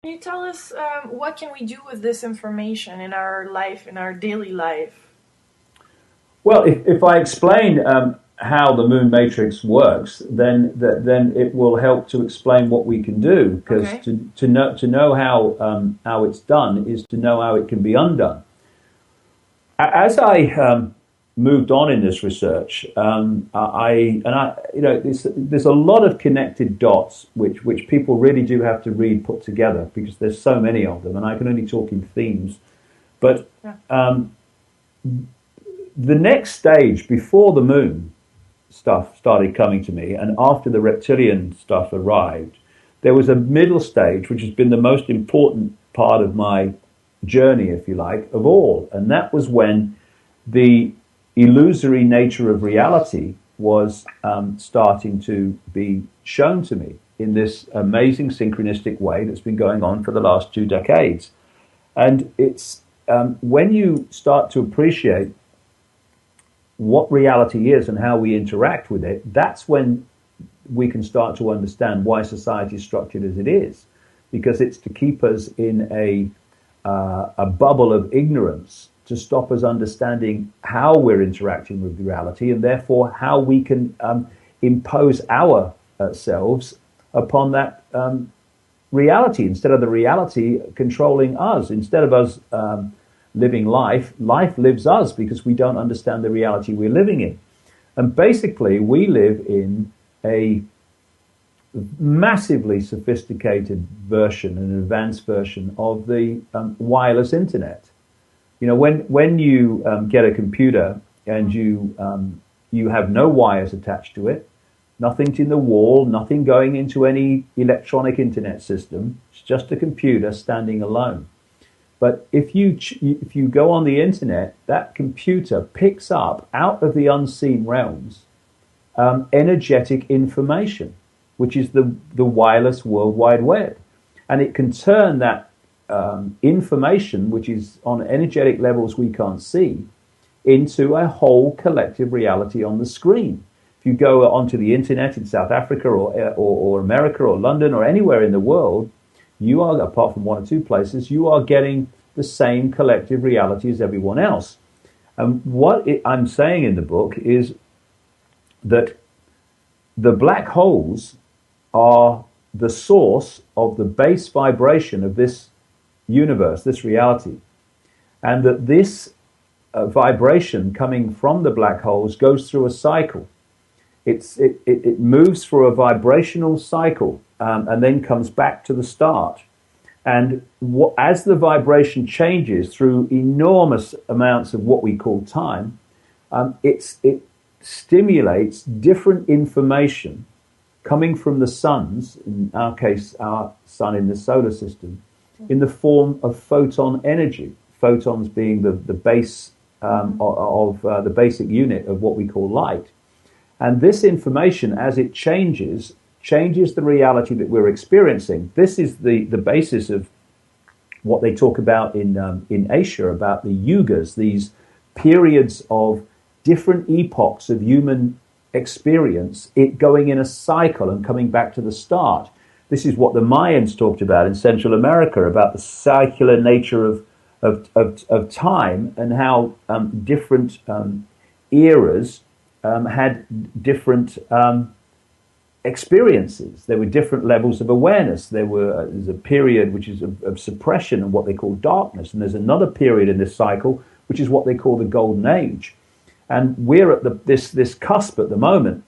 Can you tell us what can we do with this information in our life, in our daily life? Well, if I explain how the moon matrix works, then it will help to explain what we can do. Because Okay. to know how it's done is to know how it can be undone. As I moved on in this research, there's a lot of connected dots which people really do have to read put together because there's so many of them, and I can only talk in themes. But Yeah. the next stage before the moon stuff started coming to me, and after the reptilian stuff arrived, there was a middle stage which has been the most important part of my journey, if you like, of all, and that was when the illusory nature of reality was starting to be shown to me in this amazing synchronistic way that's been going on for the last 2 decades. And it's when you start to appreciate what reality is and how we interact with it, that's when we can start to understand why society is structured as it is, because it's to keep us in a bubble of ignorance, to stop us understanding how we're interacting with reality, and therefore how we can impose ourselves upon that reality, instead of the reality controlling us. Instead of us living life, life lives us because we don't understand the reality we're living in. And basically, we live in a massively sophisticated version, an advanced version of the wireless internet. You know, when you get a computer and you have no wires attached to it, nothing in the wall, nothing going into any electronic internet system. It's just a computer standing alone. But if you go on the internet, that computer picks up out of the unseen realms energetic information, which is the wireless World Wide Web, and it can turn that information, which is on energetic levels we can't see, into a whole collective reality on the screen. If you go onto the internet in South Africa or America or London or anywhere in the world, you are, apart from one or two places, you are getting the same collective reality as everyone else. And I'm saying in the book is that the black holes are the source of the base vibration of this universe, this reality, and that this vibration coming from the black holes goes through a cycle. It moves through a vibrational cycle and then comes back to the start. And as the vibration changes through enormous amounts of what we call time, it stimulates different information coming from the suns, in our case, our sun in the solar system, in the form of photon energy. Photons being the base of the basic unit of what we call light. And this information, as it changes the reality that we're experiencing. This is the basis of what they talk about in Asia, about the yugas, these periods of different epochs of human experience, it going in a cycle and coming back to the start. This is what the Mayans talked about in Central America, about the circular nature of time, and how different eras had different experiences. There were different levels of awareness. There's a period which is of suppression and what they call darkness, and there's another period in this cycle which is what they call the golden age. And we're at this cusp at the moment,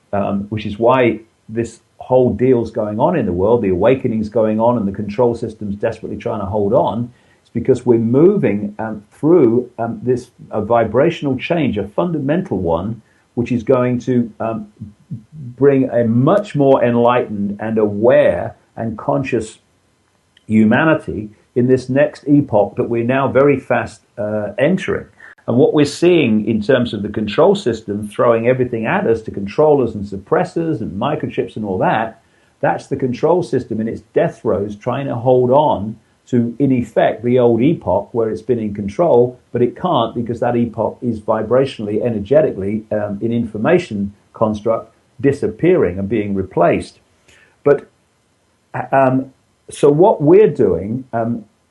which is why this whole deal's going on in the world, the awakening's going on, and the control system's desperately trying to hold on. It's because we're moving through this vibrational change, a fundamental one, which is going to bring a much more enlightened and aware and conscious humanity in this next epoch that we're now very fast entering. And what we're seeing in terms of the control system throwing everything at us to control us and suppress us and microchips and all that, that's the control system in its death throes trying to hold on to, in effect, the old epoch where it's been in control, but it can't because that epoch is vibrationally, energetically, in information construct, disappearing and being replaced. But So what we're doing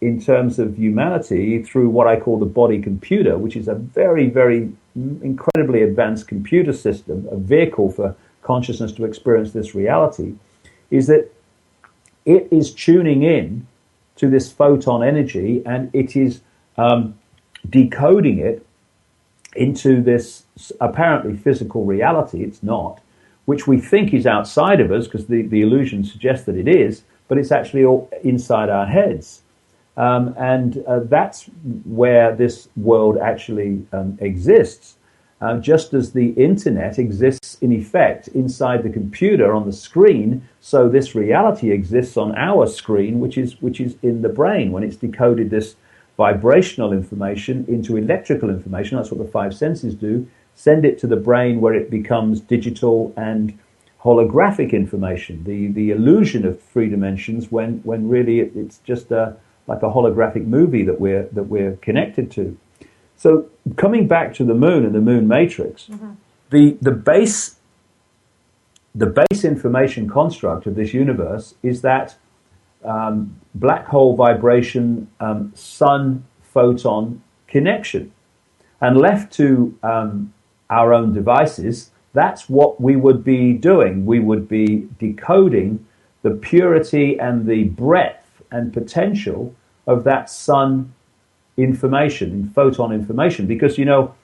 in terms of humanity through what I call the body computer, which is a very, very incredibly advanced computer system, a vehicle for consciousness to experience this reality, is that it is tuning in to this photon energy, and it is decoding it into this apparently physical reality. It's not, which we think is outside of us because the illusion suggests that it is, but it's actually all inside our heads. And that's where this world actually exists. Just as the internet exists in effect inside the computer on the screen, so this reality exists on our screen, which is in the brain when it's decoded this vibrational information into electrical information. That's what the five senses do. Send it to the brain where it becomes digital and holographic information. The illusion of three dimensions when really it's just like a holographic movie that we're connected to. So coming back to the moon and the moon matrix, the base information construct of this universe is that black hole vibration, sun photon connection. And left to our own devices, that's what we would be doing. We would be decoding the purity and the breadth and potential of that sun information, photon information, because, you know,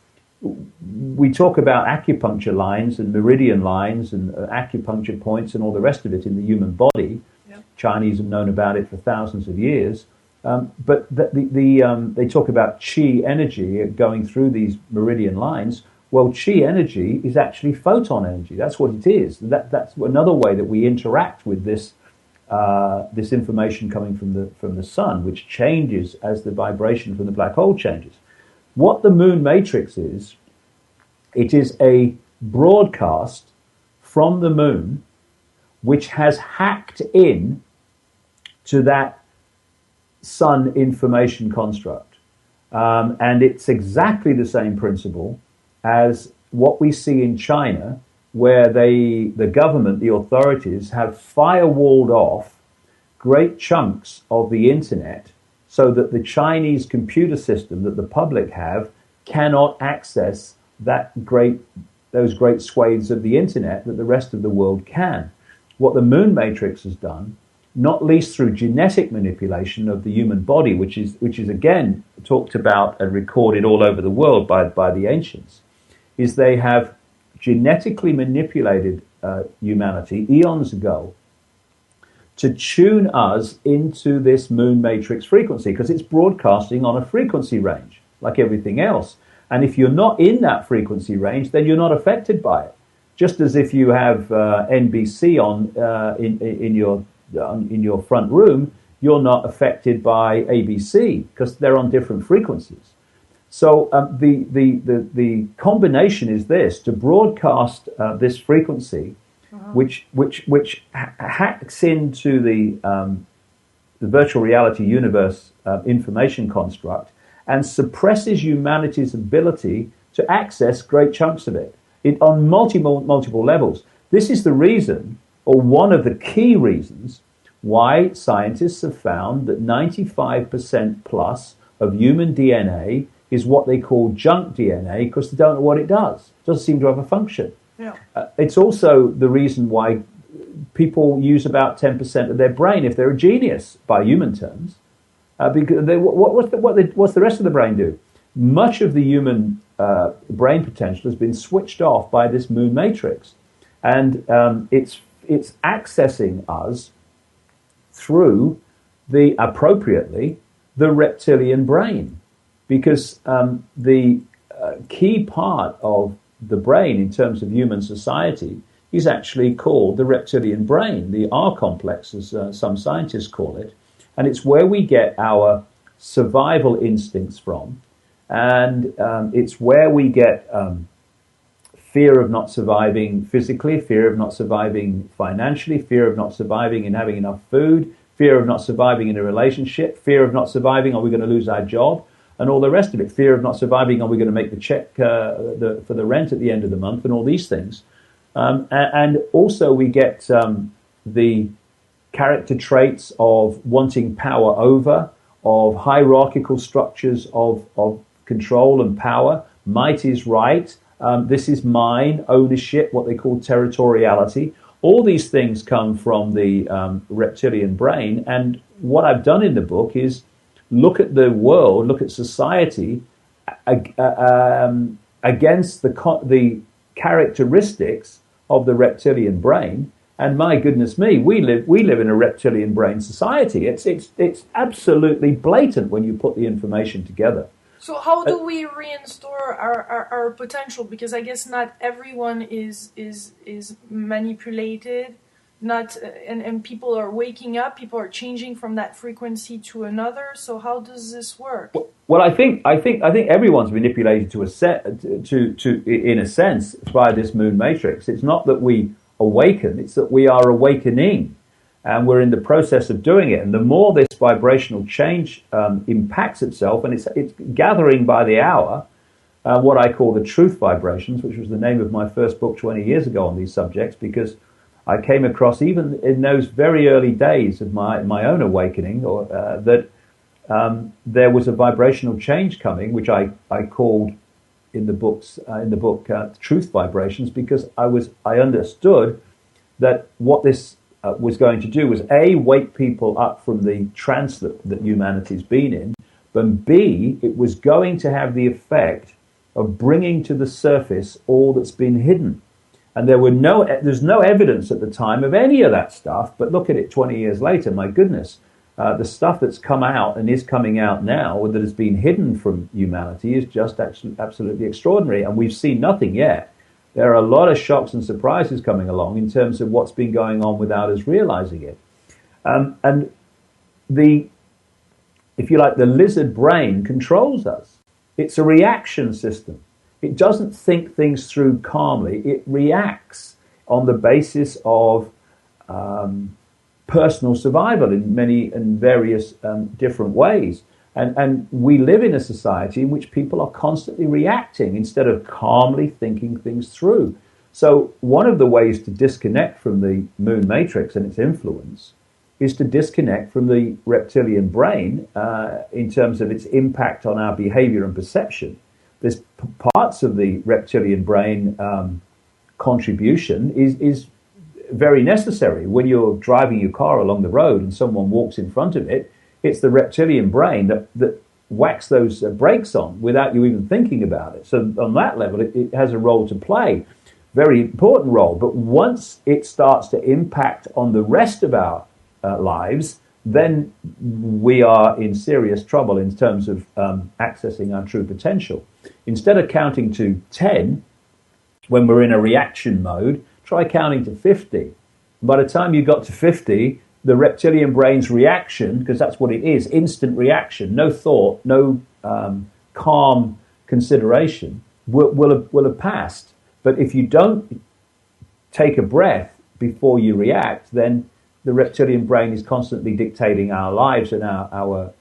we talk about acupuncture lines and meridian lines and acupuncture points and all the rest of it in the human body. Yep. Chinese have known about it for thousands of years. But they talk about chi energy going through these meridian lines. Well, chi energy is actually photon energy. That's what it is. That's another way that we interact with this this information coming from the sun, which changes as the vibration from the black hole changes. What the moon matrix is, it is a broadcast from the moon which has hacked in to that sun information construct. And it's exactly the same principle as what we see in China, where the government, the authorities, have firewalled off great chunks of the internet so that the Chinese computer system that the public have cannot access those great swathes of the internet that the rest of the world can. What the moon matrix has done, not least through genetic manipulation of the human body, which is again talked about and recorded all over the world by the ancients, is they have genetically manipulated humanity eons ago to tune us into this moon matrix frequency, because it's broadcasting on a frequency range like everything else. And if you're not in that frequency range, then you're not affected by it. Just as if you have NBC on in your front room, you're not affected by ABC because they're on different frequencies. So the combination is this: to broadcast this frequency, which hacks into the virtual reality universe information construct and suppresses humanity's ability to access great chunks of it on multiple levels. This is the reason, or one of the key reasons, why scientists have found that 95% plus of human DNA is what they call junk DNA, because they don't know what it does. It doesn't seem to have a function. Yeah. It's also the reason why people use about 10% of their brain if they're a genius by human terms. Because what's the rest of the brain do? Much of the human brain potential has been switched off by this moon matrix, and it's accessing us through appropriately the reptilian brain, because the key part of the brain in terms of human society is actually called the reptilian brain, the R complex, as some scientists call it, and it's where we get our survival instincts from, and it's where we get fear of not surviving physically, fear of not surviving financially, fear of not surviving in having enough food, fear of not surviving in a relationship, fear of not surviving, are we going to lose our job, and all the rest of it, fear of not surviving, are we going to make the check for the rent at the end of the month, and all these things. And also we get the character traits of wanting power over, of hierarchical structures of control and power. Might is right. This is mine. Ownership, what they call territoriality. All these things come from the reptilian brain. And what I've done in the book is look at the world, look at society against the characteristics of the reptilian brain. And my goodness me, we live in a reptilian brain society. It's absolutely blatant when you put the information together. So how do we reinstore our potential? Because I guess not everyone is manipulated. And people are waking up. People are changing from that frequency to another. So how does this work? Well, I think everyone's manipulated in a sense by this moon matrix. It's not that we awaken; it's that we are awakening, and we're in the process of doing it. And the more this vibrational change impacts itself, and it's gathering by the hour, what I call the truth vibrations, which was the name of my first book 20 years ago on these subjects, because I came across, even in those very early days of my own awakening, that there was a vibrational change coming, which I called in the book truth vibrations, because I understood that what this was going to do was A, wake people up from the trance that humanity's been in, but B, it was going to have the effect of bringing to the surface all that's been hidden. And there's no evidence at the time of any of that stuff, but look at it 20 years later, my goodness. The stuff that's come out and is coming out now that has been hidden from humanity is just absolutely extraordinary. And we've seen nothing yet. There are a lot of shocks and surprises coming along in terms of what's been going on without us realizing it. And if you like, the lizard brain controls us. It's a reaction system. It doesn't think things through calmly. It reacts on the basis of personal survival in many and various different ways. And we live in a society in which people are constantly reacting instead of calmly thinking things through. So one of the ways to disconnect from the moon matrix and its influence is to disconnect from the reptilian brain in terms of its impact on our behavior and perception. There's parts of the reptilian brain contribution is very necessary. When you're driving your car along the road and someone walks in front of it, it's the reptilian brain that whacks those brakes on without you even thinking about it. So on that level, it has a role to play, very important role. But once it starts to impact on the rest of our lives, then we are in serious trouble in terms of accessing our true potential. Instead of counting to 10 when we're in a reaction mode, try counting to 50. By the time you got to 50, the reptilian brain's reaction, because that's what it is, instant reaction, no thought, no calm consideration, will have passed. But if you don't take a breath before you react, then the reptilian brain is constantly dictating our lives and our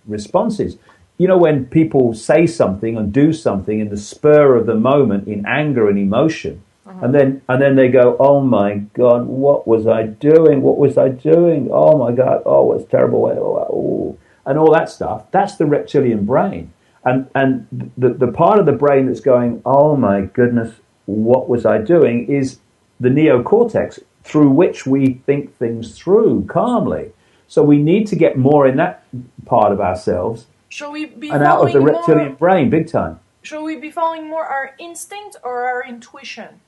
responses. You know, when people say something and do something in the spur of the moment in anger and emotion, and then they go, oh my God, what was I doing? What was I doing? Oh my God, oh, it's terrible. Oh, and all that stuff. That's the reptilian brain. And the part of the brain that's going, oh my goodness, what was I doing, is the neocortex, through which we think things through calmly. So we need to get more in that part of ourselves. Shall we be out of the reptilian brain, big time. Shall we be following more our instinct or our intuition?